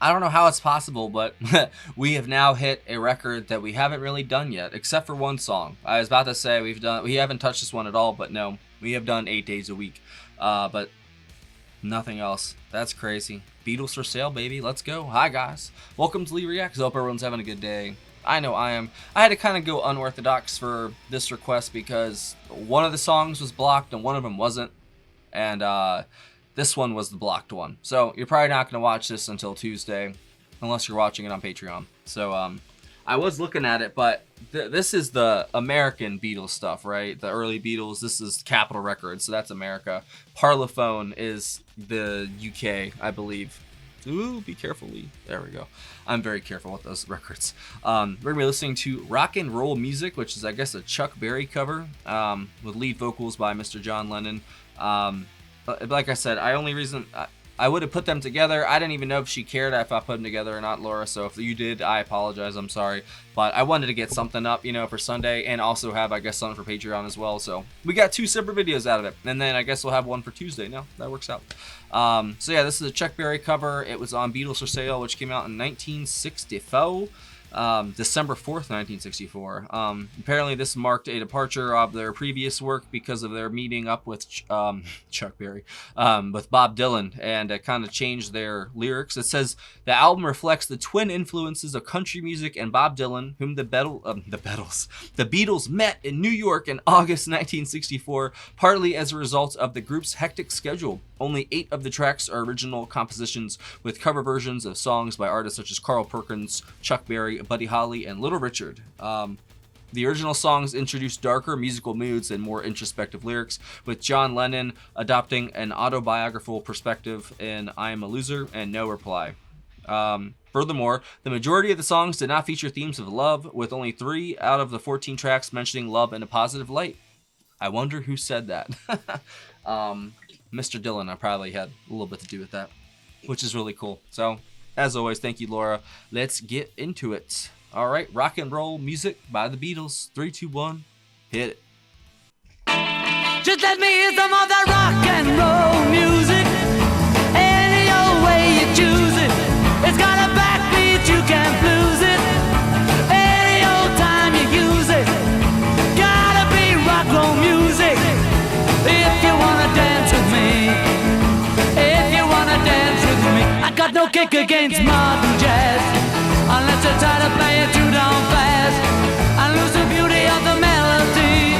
I don't know how it's possible, but we have now hit a record that we haven't really done yet, except for one song. I was about to say we haven't touched this one at all, but no, we have done 8 days a week, but nothing else. That's crazy. Beatles for sale, baby. Let's go. Hi guys, welcome to Lee Reacts. Hope everyone's having a good day. I know I am. I had to kind of go unorthodox for this request because one of the songs was blocked and one of them wasn't, and this one was the blocked one. So you're probably not going to watch this until Tuesday, unless you're watching it on Patreon. So I was looking at it, but this is the American Beatles stuff, right? The early Beatles. This is Capitol Records, so that's America. Parlophone is the UK, I believe. Ooh, be careful, Lee. There we go. I'm very careful with those records. We're going to be listening to Rock and Roll Music, which is, I guess, a Chuck Berry cover with lead vocals by Mr. John Lennon. Like I said, I would have put them together. I didn't even know if she cared if I put them together or not, Laura. So if you did, I apologize. I'm sorry. But I wanted to get something up, for Sunday and also have, I guess, something for Patreon as well. So we got 2 separate videos out of it. And then I guess we'll have one for Tuesday. No, that works out. So yeah, this is a Chuck Berry cover. It was on Beatles for Sale, which came out in 1964. December 4th, 1964. Apparently this marked a departure of their previous work because of their meeting up with Chuck Berry, with Bob Dylan, and it kind of changed their lyrics. It says the album reflects the twin influences of country music and Bob Dylan, whom the Beatles met in New York in August 1964, partly as a result of the group's hectic schedule. Only 8 of the tracks are original compositions, with cover versions of songs by artists such as Carl Perkins, Chuck Berry, Buddy Holly, and Little Richard. The original songs introduce darker musical moods and more introspective lyrics, with John Lennon adopting an autobiographical perspective in I Am a Loser and No Reply. Furthermore, the majority of the songs did not feature themes of love, with only 3 out of the 14 tracks mentioning love in a positive light. I wonder who said that. Mr. Dylan, I probably had a little bit to do with that, which is really cool. So, as always, thank you, Laura. Let's get into it. All right, Rock and Roll Music by the Beatles. 3, 2, 1, hit it. Just let me hear some of that rock and roll music. Any old way you choose it. It's got a backbeat, you can't lose it. Any old time you use it. Gotta be rock roll music. If you wanna dance with me, if you wanna dance with me, I got no kick against modern jazz, unless you try to play it too down fast and lose the beauty of the melody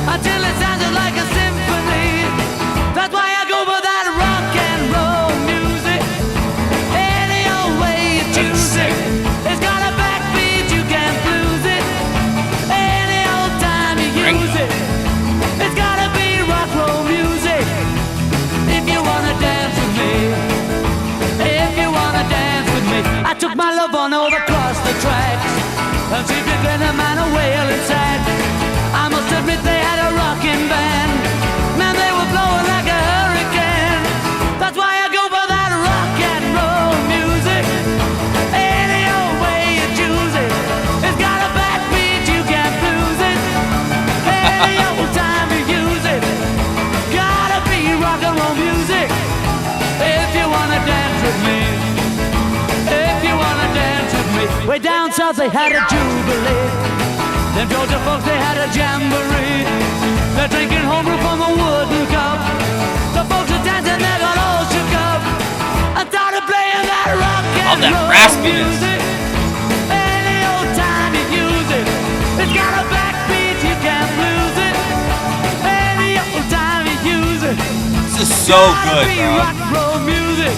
until it sounds like a symphony. That's why I go for that rock and roll music. Any old way you choose it. It's got a backbeat, you can't lose it. Any old time you use it. It's gotta be rock roll music. If you wanna dance with me, if you wanna dance with me, I took my love on over across the tracks, and she could get a man a wailing sad. I must admit they had a rocking band. Man, they were blowing like a hurricane. That's why I go for that rock and roll music. Any old way you choose it. It's got a backbeat, you can't lose it. Any old time you use it. Gotta be rock and roll music. If you wanna dance with me, if you wanna dance with me. Way down south they had a jubilee. Them Georgia folks, they had a jamboree. They're drinking homebrew from a wooden cup. The folks are dancing, they got all shook up. I started playing that rock and roll music. Any old time you use it. It's got a backbeat, you can't lose it. Any old time you use it. This is so good, bro. Rock roll music.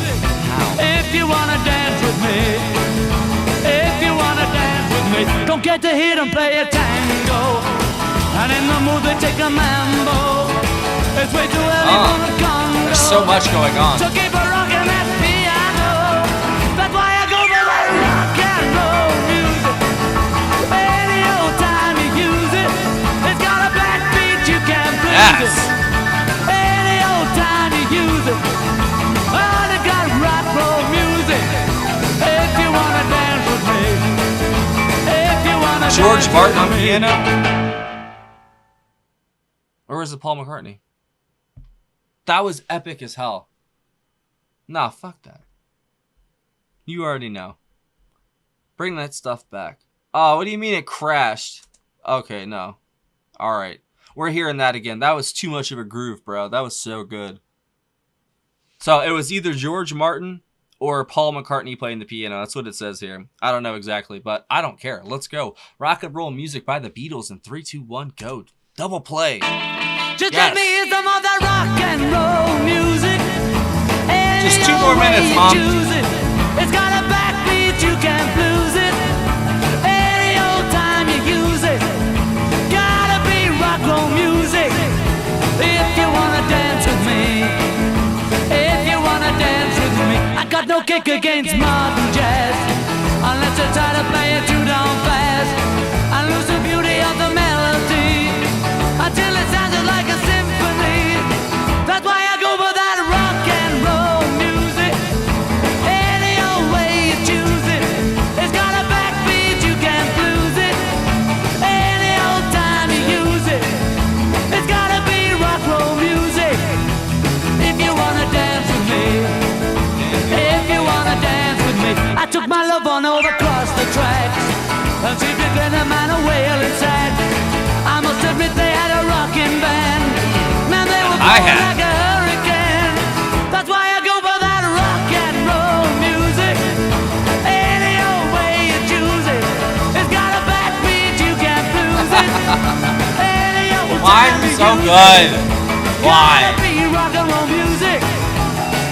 If you wanna dance with me, if you wanna dance with me, don't get to hear them play a tango, and in the mood they take a mambo. It's way too early for the Congo. There's so much going on. So keep a rockin' that piano. That's why I go for that rock and roll music. Any old time you use it. It's got a backbeat, you can't lose it. Any old time you use it. Oh, they got rock roll music. If you wanna dance with me, if you wanna George dance Martin on with me. piano? Or is it Paul McCartney? That was epic as hell. Nah, fuck that. You already know. Bring that stuff back. Oh, what do you mean it crashed? Okay, no. Alright. We're hearing that again. That was too much of a groove, bro. That was so good. So it was either George Martin or Paul McCartney playing the piano. That's what it says here. I don't know exactly, but I don't care. Let's go. Rock and roll music by the Beatles in 3, 2, 1, go. Double play. Just let me hear some of that rock and roll music. Just 2 more minutes, Mom. It's got a backbeat, you can't lose it. Any old time you use it. Gotta be rock roll music. If you wanna dance with me. If you wanna dance with me. I got no kick against modern jazz. Unless you try to play it too down fast. I lose the beauty of the melody. Until it sounded like a symphony. That's why I go for that rock and roll music. Any old way you choose it. It's got a backbeat, you can't lose it. Any old time you use it. It's gotta be rock roll music. If you wanna dance with me. If you wanna dance with me. I took my love on over across the tracks. And she began a man a wailing sad. I must admit they had a rockin' band. Man, they were blowing like a hurricane. That's why I go for that rock and roll music. Any old way you choose it. It's got a backbeat, you can't lose it. Any old Why time is it you so use good? it. Why? Gotta be rock and roll music.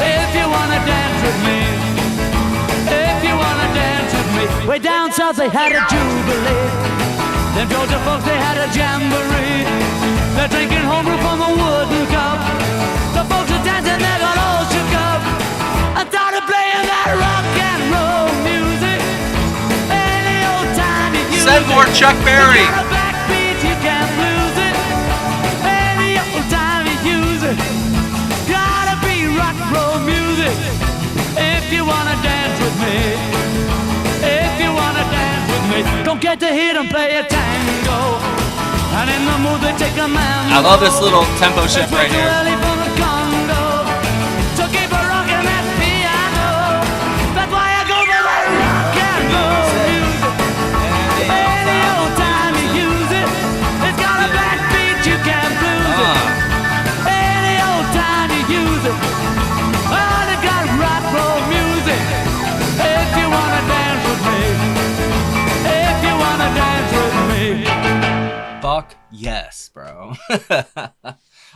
If you wanna dance with me. If you wanna dance with me. Way down south they had a jubilee. Them Georgia folks, they had a jamboree. They're drinking homebrew from a wooden cup. The folks are dancing, they got all shook up. I started playing that rock and roll music. Any old time you use Send more it. Chuck Berry. It's got a backbeat, you can't lose it. Any old time you use it. Gotta be rock and roll music. If you wanna dance with me. If you wanna dance with me. Don't get to hear them play a tango. And in the mood they take a man. I love this little tempo shift right here. So keep a rockin' that piano. That's why I go for that rock and roll music. Any old time you use it. It's got a backbeat, you can't lose it. Any old time you use it. Oh, they got rock roll music. If you wanna dance with me. If you wanna dance with me. Fuck yes, bro.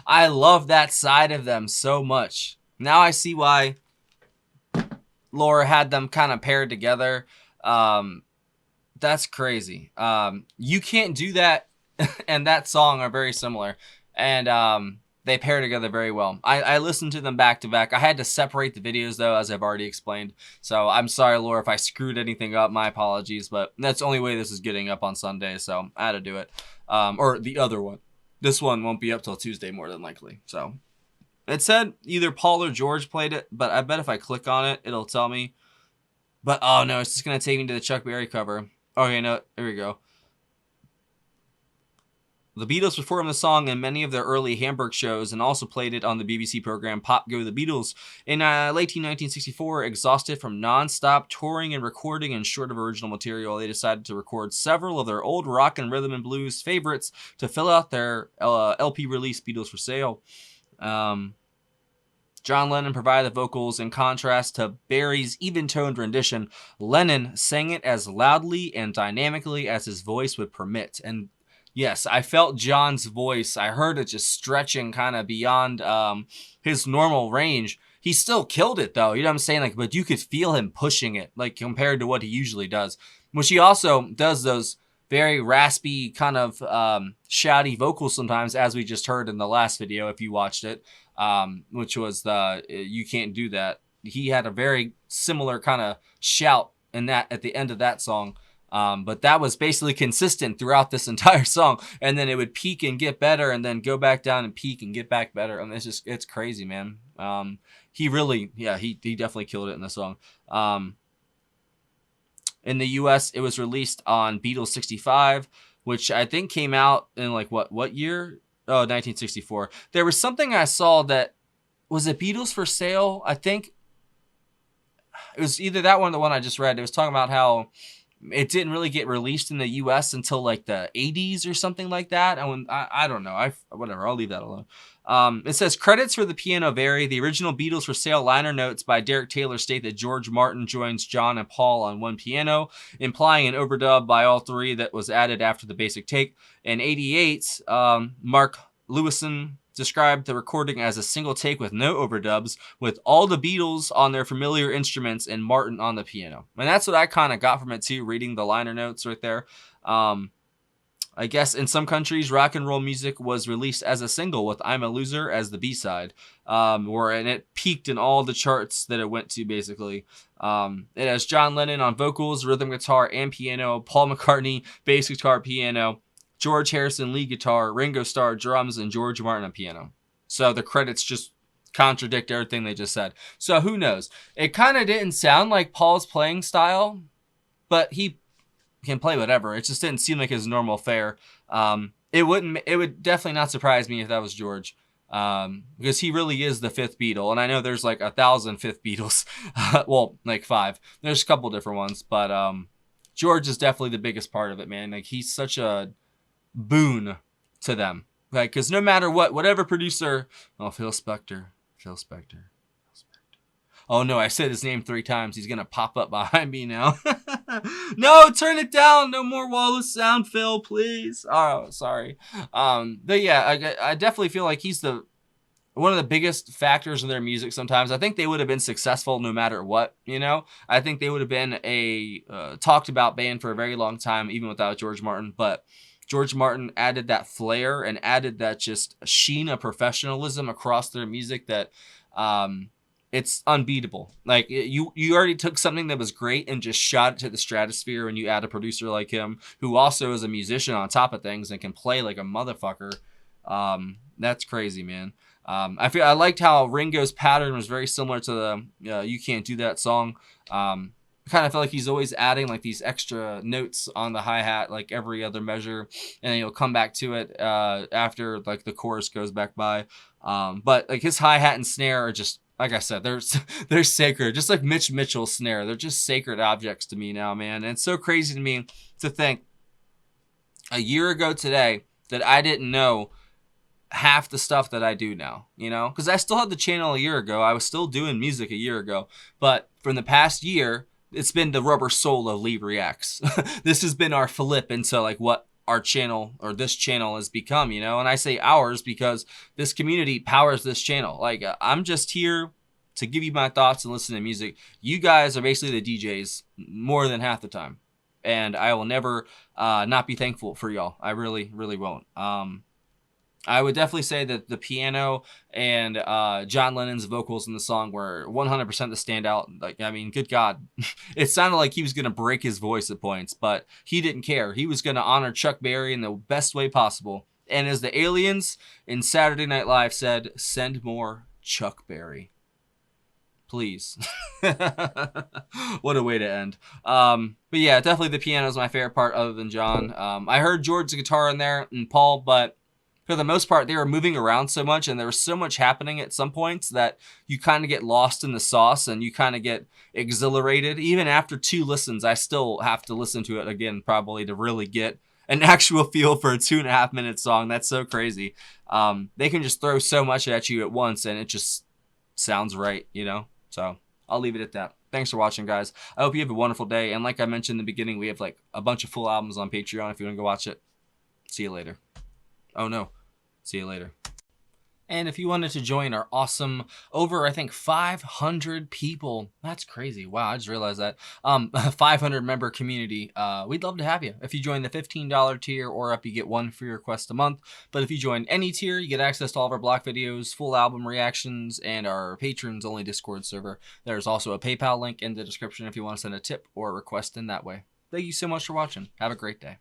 I love that side of them so much. Now I see why Laura had them kind of paired together. That's crazy. You Can't Do That and that song are very similar. And they pair together very well. I listened to them back to back. I had to separate the videos though, as I've already explained. So I'm sorry, Laura, if I screwed anything up. My apologies, but that's the only way this is getting up on Sunday, so I had to do it. Or the other one. This one won't be up till Tuesday more than likely. So it said either Paul or George played it, but I bet if I click on it, it'll tell me. But oh no, it's just gonna take me to the Chuck Berry cover. Okay, no, there we go. The Beatles performed the song in many of their early Hamburg shows and also played it on the BBC program Pop Go the Beatles. In late 1964, exhausted from non-stop touring and recording and short of original material, they decided to record several of their old rock and rhythm and blues favorites to fill out their LP release, Beatles for Sale. John Lennon provided the vocals. In contrast to Barry's even-toned rendition, Lennon sang it as loudly and dynamically as his voice would permit. And yes, I felt John's voice. I heard it just stretching kind of beyond his normal range. He still killed it though, you know what I'm saying? Like, but you could feel him pushing it, like compared to what he usually does. Which he also does those very raspy kind of shouty vocals sometimes, as we just heard in the last video if you watched it, which was the You Can't Do That. He had a very similar kind of shout in that at the end of that song. But that was basically consistent throughout this entire song. And then it would peak and get better and then go back down and peak and get back better. And it's crazy, man. He really, yeah, he definitely killed it in the song. In the US, it was released on Beatles 65, which I think came out in like what year? Oh, 1964. There was something I saw that was it Beatles for Sale? I think it was either that one or the one I just read. It was talking about how it didn't really get released in the U.S. until like the 80s or something like that. And when, I don't know. Whatever. I'll leave that alone. It says credits for the piano vary. The original Beatles for Sale liner notes by Derek Taylor state that George Martin joins John and Paul on one piano, implying an overdub by all three that was added after the basic take. In '88, Mark Lewison described the recording as a single take with no overdubs, with all the Beatles on their familiar instruments and Martin on the piano. And that's what I kind of got from it too, reading the liner notes right there. I guess in some countries, rock and roll music was released as a single with I'm a Loser as the B-side, and it peaked in all the charts that it went to, basically. It has John Lennon on vocals, rhythm guitar, and piano, Paul McCartney, bass guitar, piano, George Harrison, lead guitar, Ringo Starr, drums, and George Martin on piano. So the credits just contradict everything they just said. So who knows? It kind of didn't sound like Paul's playing style, but he can play whatever. It just didn't seem like his normal fare. It would definitely not surprise me if that was George, because he really is the fifth Beatle. And I know there's like 1,000 fifth Beatles. Well, like 5. There's a couple different ones, but George is definitely the biggest part of it, man. Like, he's such a boon to them. Like, because no matter whatever producer, Phil Spector. Oh no, I said his name 3 times. He's gonna pop up behind me now. No, turn it down. No more Wallace sound, Phil, please. Oh, sorry. But yeah, I definitely feel like he's one of the biggest factors in their music sometimes. I think they would have been successful no matter what, you know? I think they would have been a talked about band for a very long time, even without George Martin. But George Martin added that flair and added that just sheen of professionalism across their music that it's unbeatable. Like, you already took something that was great and just shot it to the stratosphere, and you add a producer like him, who also is a musician on top of things and can play like a motherfucker. That's crazy, man. I liked how Ringo's pattern was very similar to the You Can't Do That song. I kind of feel like he's always adding like these extra notes on the hi-hat, like every other measure, and then he'll come back to it after like the chorus goes back by. But like his hi-hat and snare are just, like I said, they're sacred, just like Mitch Mitchell's snare. They're just sacred objects to me now, man. And it's so crazy to me to think a year ago today that I didn't know half the stuff that I do now, you know, because I still had the channel a year ago. I was still doing music a year ago, but from the past year, it's been the rubber soul of Lee Reacts. This has been our flip into like what our channel or this channel has become, you know, and I say ours because this community powers this channel. Like, I'm just here to give you my thoughts and listen to music. You guys are basically the DJs more than half the time, and I will never not be thankful for y'all. I really, really won't. I would definitely say that the piano and John Lennon's vocals in the song were 100% the standout. Like, I mean, good God. It sounded like he was going to break his voice at points, but he didn't care. He was going to honor Chuck Berry in the best way possible. And as the aliens in Saturday Night Live said, send more Chuck Berry. Please. What a way to end. But yeah, definitely the piano is my favorite part other than John. I heard George's guitar in there and Paul, but for the most part, they were moving around so much and there was so much happening at some points that you kind of get lost in the sauce and you kind of get exhilarated. Even after 2 listens, I still have to listen to it again probably to really get an actual feel for a 2.5-minute song. That's so crazy. They can just throw so much at you at once and it just sounds right, you know? So I'll leave it at that. Thanks for watching, guys. I hope you have a wonderful day. And like I mentioned in the beginning, we have like a bunch of full albums on Patreon if you want to go watch it. See you later. Oh no. See you later. And if you wanted to join our awesome, over I think 500 people, that's crazy. Wow, I just realized that. 500 member community. We'd love to have you. If you join the $15 tier or up, you get 1 free request a month. But if you join any tier, you get access to all of our block videos, full album reactions, and our patrons only Discord server. There's also a PayPal link in the description if you want to send a tip or a request in that way. Thank you so much for watching. Have a great day.